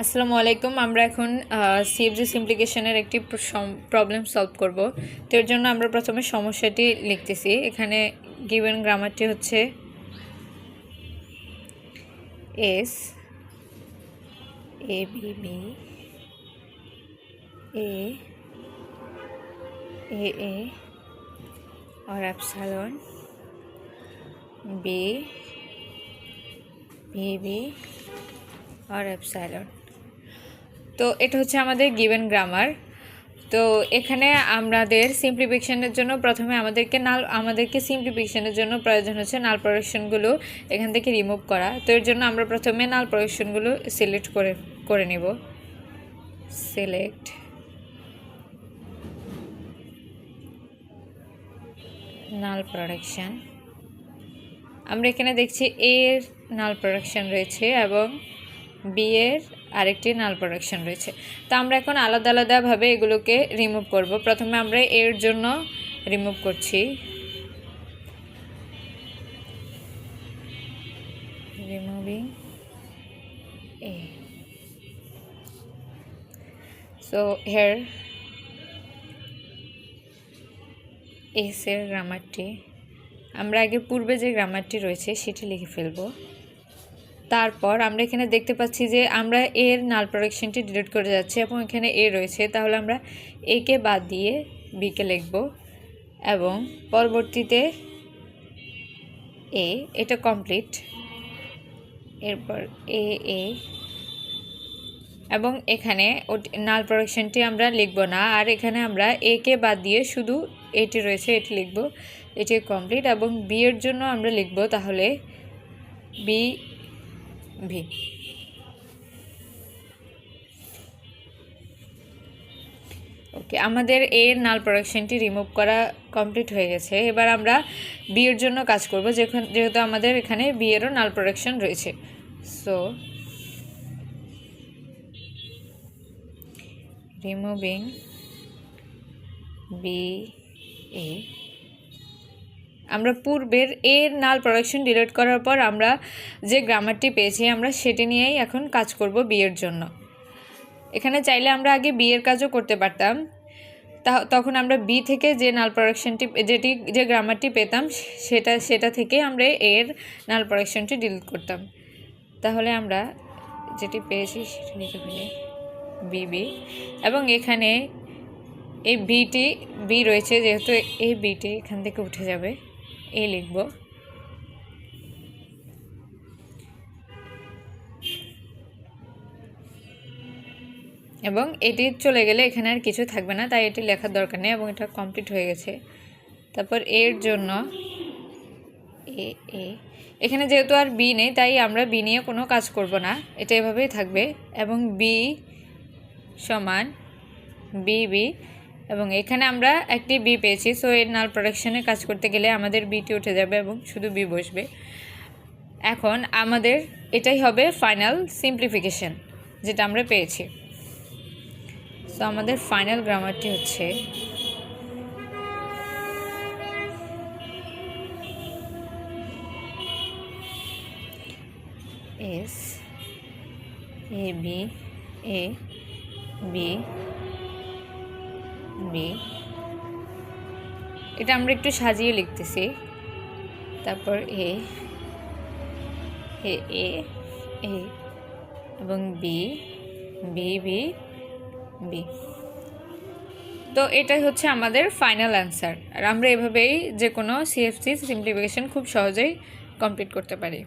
আসসালামু আলাইকুম। আমরা এখন সিএফজি সিমপ্লিকেশনের একটি প্রবলেম সলভ করব। তো এর জন্য আমরা প্রথমে সমস্যাটি লিখতেছি। এখানে গিভেন গ্রামারটি হচ্ছে S A B B A এ और एप्सिलॉन बी बी बी और एप्सिलॉन। তো এটা হচ্ছে আমাদের গিভেন গ্রামার। তো এখানে আমাদের সিম্পলিফিকেশনের জন্য প্রথমে আমাদেরকে সিম্পলিফিকেশনের জন্য প্রয়োজন হচ্ছে নাল প্রোডাকশনগুলো এখান থেকে রিমুভ করা। তো এর জন্য আমরা প্রথমে নাল প্রোডাকশনগুলো সিলেক্ট করে নিব। সিলেক্ট নাল প্রোডাকশন। আমরা এখানে দেখছি এর নাল প্রোডাকশন রয়েছে এবং বি এর আরেকটি নাল প্রোডাকশন রয়েছে। তো আমরা এখন আলাদা আলাদাভাবে এগুলোকে রিমুভ করব। প্রথমে আমরা এর জন্য রিমুভ করছি। Removing A. So here S এর গ্রামারটি আমরা আগে পূর্বে যে গ্রামারটি রয়েছে সেটি লিখে ফেলব। তারপর আমরা এখানে দেখতে পাচ্ছি যে আমরা এর নাল প্রোডাকশনটি ডিলিট করে যাচ্ছি এবং এখানে এ রয়েছে, তাহলে আমরা একে বাদ দিয়ে বিকে লিখব এবং পরবর্তীতে এটা কমপ্লিট। এরপর এ এবং এখানে নাল প্রোডাকশনটি আমরা লিখব না, আর এখানে আমরা একে বাদ দিয়ে শুধু এটি রয়েছে এটি লিখব। এটি কমপ্লিট এবং বি এর জন্য আমরা লিখব তাহলে বি ভি। ওকে, আমাদের এর নাল প্রোডাকশনটি রিমুভ করা কমপ্লিট হয়ে গেছে। এবার আমরা বি এর জন্য কাজ করব, যেহেতু আমাদের এখানে বি এরও নাল প্রোডাকশন রয়েছে। So removing B A. আমরা পূর্বের এর নাল প্রোডাকশন ডিলিট করার পর আমরা যে গ্রামারটি পেয়েছি আমরা সেটি নিয়েই এখন কাজ করব বি এর জন্য। এখানে চাইলে আমরা আগে বি এর কাজও করতে পারতাম, তখন আমরা বি থেকে যে নাল প্রোডাকশনটি যে গ্রামারটি পেতাম সেটা থেকে আমরা এর নাল প্রোডাকশনটি ডিলিট করতাম। তাহলে আমরা যেটি পেয়েছি সেটা লিখে ফেলি বিবি এবং এখানে এই বি রয়েছে, যেহেতু এই বিটি এখান থেকে উঠে যাবে, এ লিখব। এবং এটি চলে গেলে এখানে আর কিছু থাকবে না, তাই এটি লেখার দরকার নেই এবং এটা কমপ্লিট হয়ে গেছে। তারপর এর জন্য এখানে যেহেতু আর বি নেই তাই আমরা বি নিয়ে কোনো কাজ করব না, এটা এভাবেই থাকবে এবং বি সমান বি এবং এখানে আমরা একটি বি পেয়েছি। সো এর নাল প্রোডাকশনে কাজ করতে গেলে আমাদের বিটি উঠে যাবে এবং শুধু বি বসবে। এখন আমাদের এটাই হবে ফাইনাল সিম্পলিফিকেশন যেটা আমরা পেয়েছি। সো আমাদের ফাইনাল গ্রামারটি হচ্ছে এস এ বি বি। এটা আমরা একটু সাজিয়ে লিখতেছি। তারপর এ এবং বি বি। তো এটাই হচ্ছে আমাদের ফাইনাল অ্যান্সার। আর আমরা এভাবেই যে কোনো সিএফসি সিম্পলিফিকেশন খুব সহজেই কমপ্লিট করতে পারি।